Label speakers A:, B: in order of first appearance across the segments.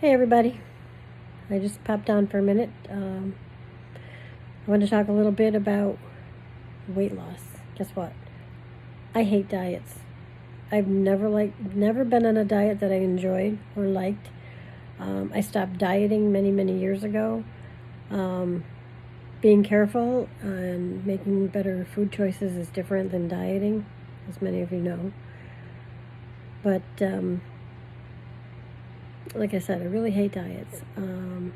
A: Hey everybody, I just popped on for a minute. I want to talk a little bit about weight loss. Guess what? I hate diets. I've never been on a diet that I enjoyed or liked. I stopped dieting many years ago. Um, Being careful and making better food choices is different than dieting, as many of you know. But like I said, I really hate diets. And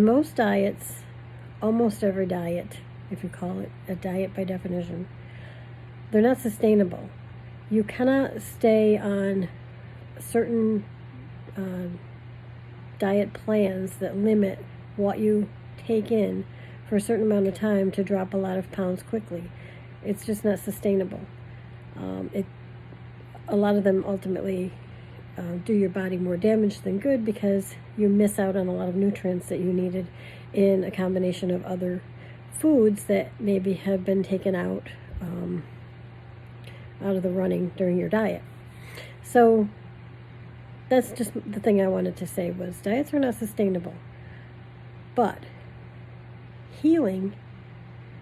A: most diets, almost every diet, if you call it a diet by definition, they're not sustainable. You cannot stay on certain uh, diet plans that limit what you take in for a certain amount of time to drop a lot of pounds quickly. It's just not sustainable. A lot of them ultimately do your body more damage than good because you miss out on a lot of nutrients that you needed in a combination of other foods that maybe have been taken out of the running during your diet. So that's just the thing I wanted to say was diets are not sustainable. But healing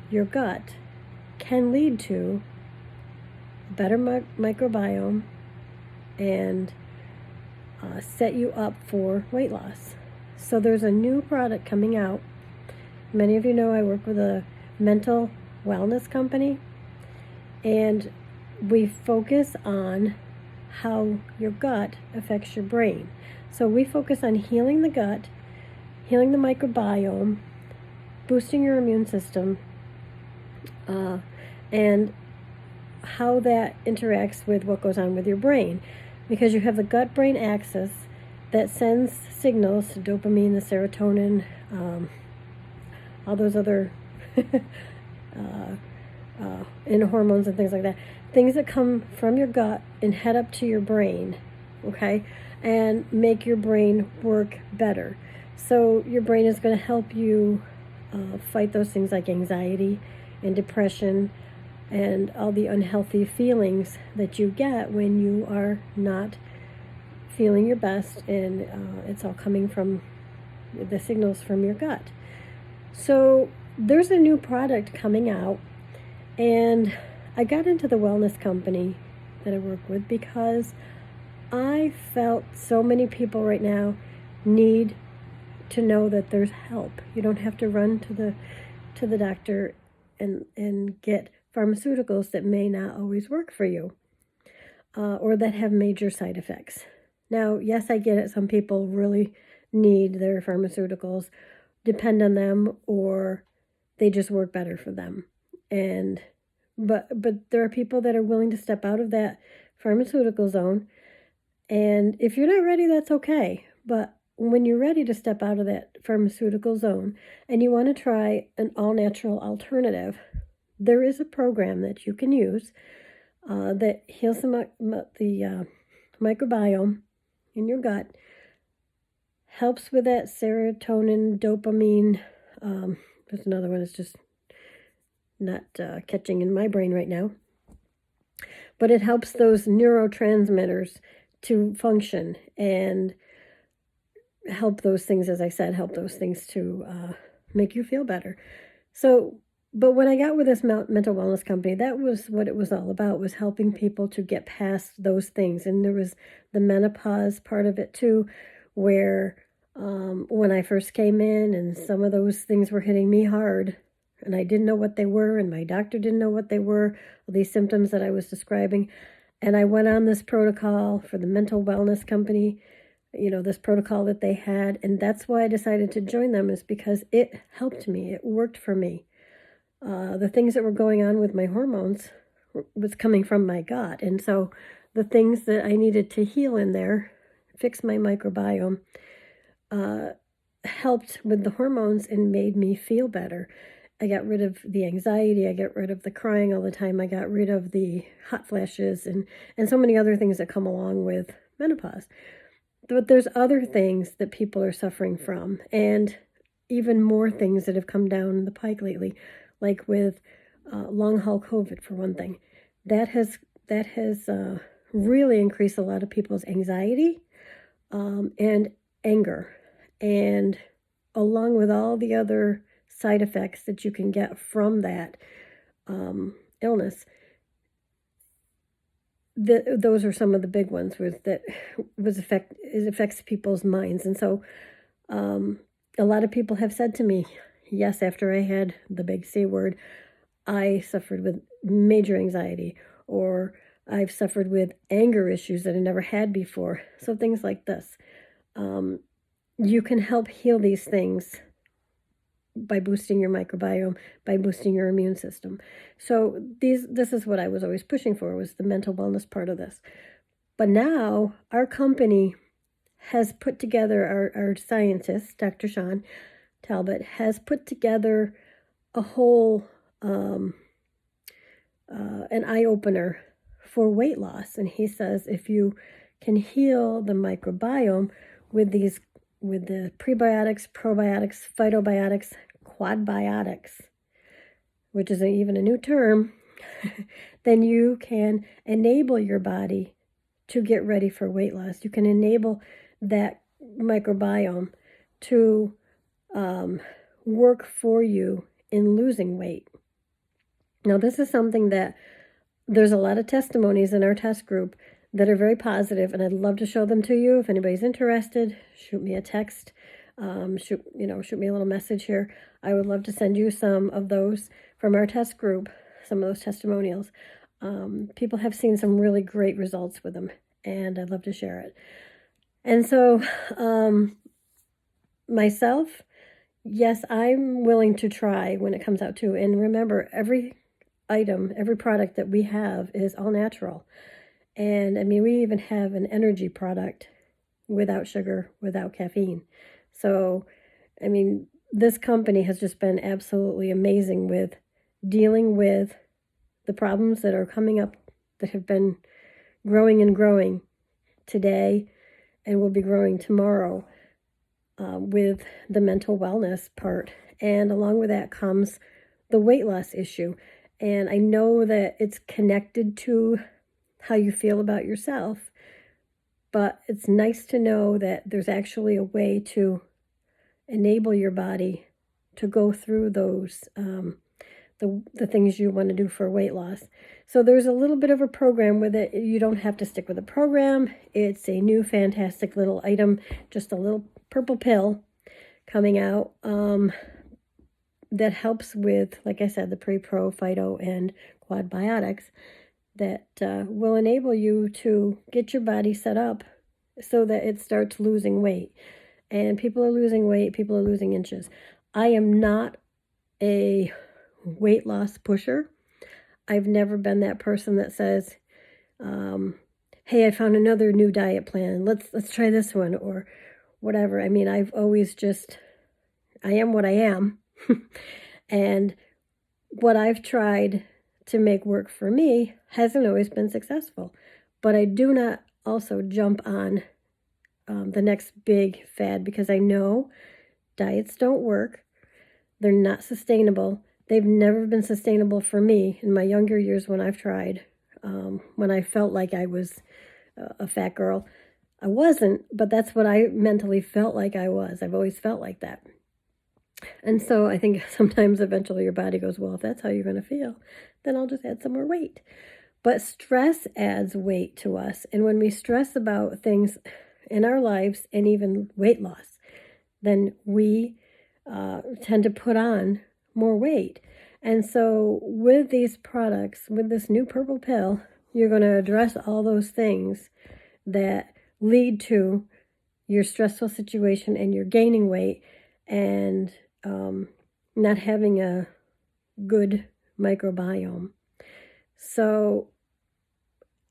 A: your gut can lead to a better microbiome and set you up for weight loss. So there's a new product coming out. Many of you know I work with a mental wellness company, and we focus on how your gut affects your brain. So we focus on healing the gut, healing the microbiome, boosting your immune system, and how that interacts with what goes on with your brain. Because you have the gut-brain axis that sends signals to dopamine, the serotonin, all those other and hormones and things like that. Things that come from your gut and head up to your brain, okay, and make your brain work better. So your brain is going to help you fight those things like anxiety and depression and all the unhealthy feelings that you get when you are not feeling your best, and it's all coming from the signals from your gut. So there's a new product coming out, and I got into the wellness company that I work with because I felt so many people right now need to know that there's help. You don't have to run to the doctor and get pharmaceuticals that may not always work for you or that have major side effects. Now, yes, I get it. Some people really need their pharmaceuticals, depend on them, or they just work better for them. But there are people that are willing to step out of that pharmaceutical zone. And if you're not ready, that's okay. But when you're ready to step out of that pharmaceutical zone and you want to try an all-natural alternative, there is a program that you can use that heals the microbiome in your gut, helps with that serotonin, dopamine. There's another one that's just not catching in my brain right now. But it helps those neurotransmitters to function and help those things, as I said, help those things to make you feel better. So, but when I got with this mental wellness company, that was what it was all about, was helping people to get past those things. And there was the menopause part of it too, where when I first came in and some of those things were hitting me hard, and I didn't know what they were, and my doctor didn't know what they were, these symptoms that I was describing. And I went on this protocol for the mental wellness company, this protocol that they had. And that's why I decided to join them, is because it helped me. It worked for me. The things that were going on with my hormones was coming from my gut. And so the things that I needed to heal in there, fix my microbiome, helped with the hormones and made me feel better. I got rid of the anxiety. I got rid of the crying all the time. I got rid of the hot flashes and so many other things that come along with menopause. But there's other things that people are suffering from, and even more things that have come down the pike lately, like with long haul COVID, for one thing. That has really increased a lot of people's anxiety and anger, and along with all the other side effects that you can get from that illness, those are some of the big ones it affects people's minds. And so a lot of people have said to me, yes, after I had the big C word, I suffered with major anxiety, or I've suffered with anger issues that I never had before. So things like this. You can help heal these things by boosting your microbiome, by boosting your immune system. So this is what I was always pushing for, was the mental wellness part of this. But now our company has put together, our scientist, Dr. Sean Talbot, has put together a whole, an eye-opener for weight loss. And he says if you can heal the microbiome with the prebiotics, probiotics, phytobiotics, quadbiotics, which is even a new term, then you can enable your body to get ready for weight loss. You can enable that microbiome to work for you in losing weight. Now, this is something that there's a lot of testimonies in our test group that are very positive, and I'd love to show them to you. If anybody's interested, shoot me a text, shoot me a little message here. I would love to send you some of those from our test group, some of those testimonials. People have seen some really great results with them, and I'd love to share it. And so myself, yes, I'm willing to try when it comes out too. And remember, every item, every product that we have is all natural. And I mean, we even have an energy product without sugar, without caffeine. So, I mean, this company has just been absolutely amazing with dealing with the problems that are coming up, that have been growing and growing today and will be growing tomorrow, with the mental wellness part. And along with that comes the weight loss issue. And I know that it's connected to how you feel about yourself, but it's nice to know that there's actually a way to enable your body to go through those, the things you want to do for weight loss. So there's a little bit of a program with it. You don't have to stick with a program. It's a new fantastic little item, just a little purple pill coming out that helps with, like I said, the pre-pro, phyto, and quadbiotics that will enable you to get your body set up so that it starts losing weight. And people are losing weight, people are losing inches. I am not a weight loss pusher. I've never been that person that says, hey, I found another new diet plan. Let's try this one, or whatever. I mean, I've always I am what I am. And what I've tried to make work for me hasn't always been successful. But I do not also jump on the next big fad, because I know diets don't work. They're not sustainable. They've never been sustainable for me in my younger years when I've tried, when I felt like I was a fat girl. I wasn't, but that's what I mentally felt like I was. I've always felt like that. And so I think sometimes eventually your body goes, well, if that's how you're going to feel, then I'll just add some more weight. But stress adds weight to us. And when we stress about things in our lives, and even weight loss, then we tend to put on more weight. And so with these products, with this new purple pill, you're going to address all those things that lead to your stressful situation and you're gaining weight and not having a good microbiome. So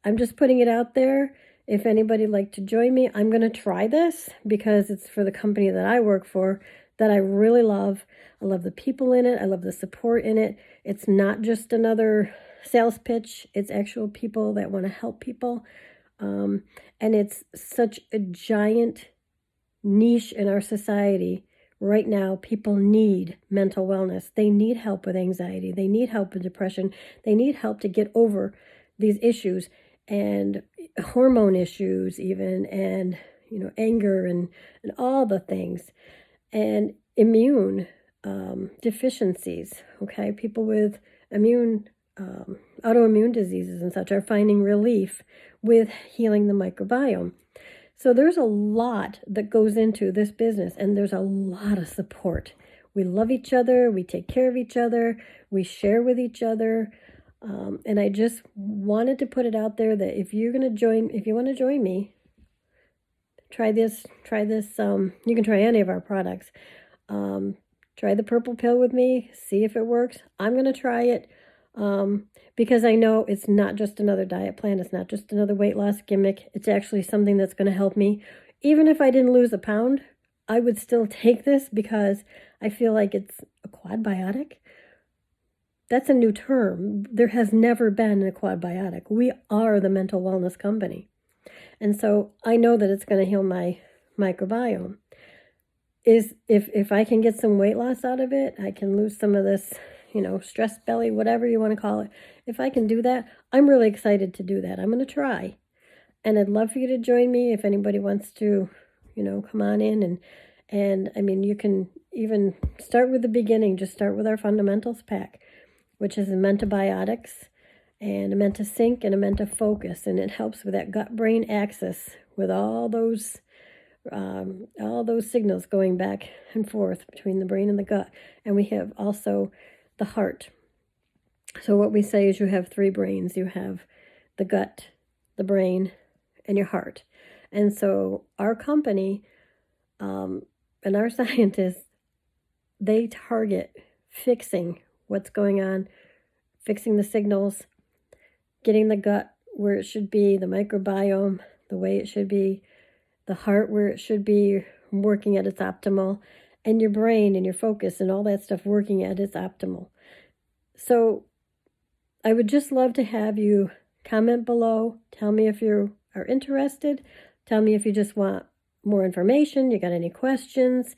A: I'm just putting it out there. If anybody would like to join me, I'm going to try this because it's for the company that I work for that I really love. I love the people in it. I love the support in it. It's not just another sales pitch. It's actual people that want to help people. And it's such a giant niche in our society. Right now, people need mental wellness. They need help with anxiety. They need help with depression. They need help to get over these issues and hormone issues even, and anger and all the things, and immune deficiencies. Okay, people with autoimmune diseases and such are finding relief with healing the microbiome. So there's a lot that goes into this business, and there's a lot of support. We love each other, we take care of each other, we share with each other. And I just wanted to put it out there that if you want to join me, try this. You can try any of our products. Try the purple pill with me, see if it works. I'm going to try it because I know it's not just another diet plan. It's not just another weight loss gimmick. It's actually something that's going to help me. Even if I didn't lose a pound, I would still take this because I feel like it's a quadbiotic. That's a new term. There has never been a quadbiotic. We are the mental wellness company. And so I know that it's going to heal my microbiome. If I can get some weight loss out of it, I can lose some of this, stress belly, whatever you want to call it. If I can do that, I'm really excited to do that. I'm going to try. And I'd love for you to join me if anybody wants to, come on in and I mean, you can even start with the beginning. Just start with our fundamentals pack, which is a Mentabiotics and a Mentasync and a Mentafocus, and it helps with that gut-brain axis with all those signals going back and forth between the brain and the gut. And we have also the heart. So what we say is you have three brains. You have the gut, the brain, and your heart. And so our company and our scientists, they target fixing what's going on, fixing the signals, getting the gut where it should be, the microbiome the way it should be, the heart where it should be, working at its optimal, and your brain and your focus and all that stuff working at its optimal. So I would just love to have you comment below. Tell me if you are interested. Tell me if you just want more information, you got any questions.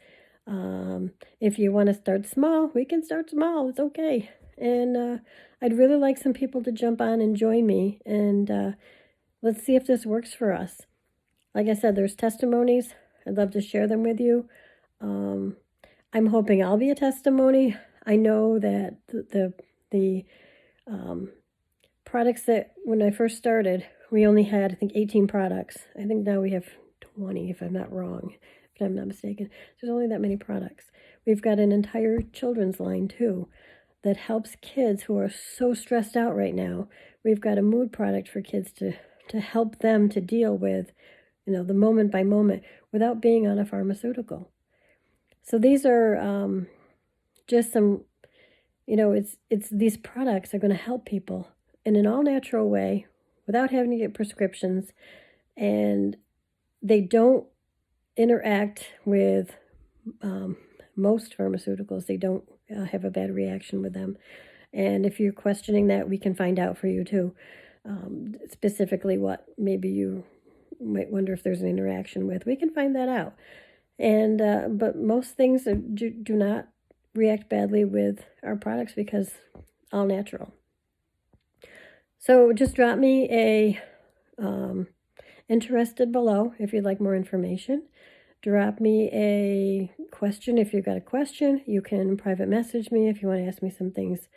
A: If you want to start small, we can start small. It's okay. And I'd really like some people to jump on and join me. And let's see if this works for us. Like I said, there's testimonies. I'd love to share them with you. I'm hoping I'll be a testimony. I know that the products that when I first started, we only had, I think, 18 products. I think now we have 20, if I'm not wrong, if I'm not mistaken. There's only that many products. We've got an entire children's line, too, that helps kids who are so stressed out right now. We've got a mood product for kids to help them to deal with, the moment by moment without being on a pharmaceutical. So these are just some, it's these products are going to help people in an all-natural way without having to get prescriptions, and they don't interact with most pharmaceuticals. They don't have a bad reaction with them. And if you're questioning that, we can find out for you too, specifically what maybe you might wonder if there's an interaction with. We can find that out. And but most things do not react badly with our products because all natural. So just drop me a interested below if you'd like more information. Drop me a question if you've got a question. You can private message me if you want to ask me some things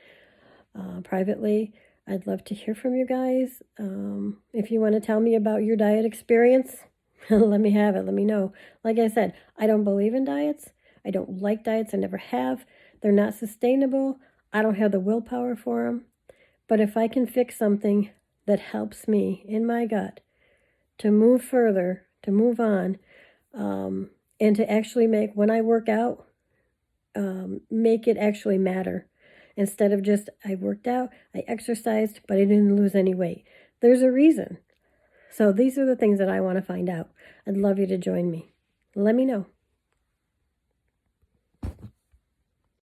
A: privately. I'd love to hear from you guys. If you want to tell me about your diet experience, let me have it. Let me know. Like I said, I don't believe in diets. I don't like diets. I never have. They're not sustainable. I don't have the willpower for them. But if I can fix something that helps me in my gut to move further, to move on, and to actually make, when I work out, make it actually matter. Instead of just, I worked out, I exercised, but I didn't lose any weight. There's a reason. So these are the things that I want to find out. I'd love you to join me. Let me know.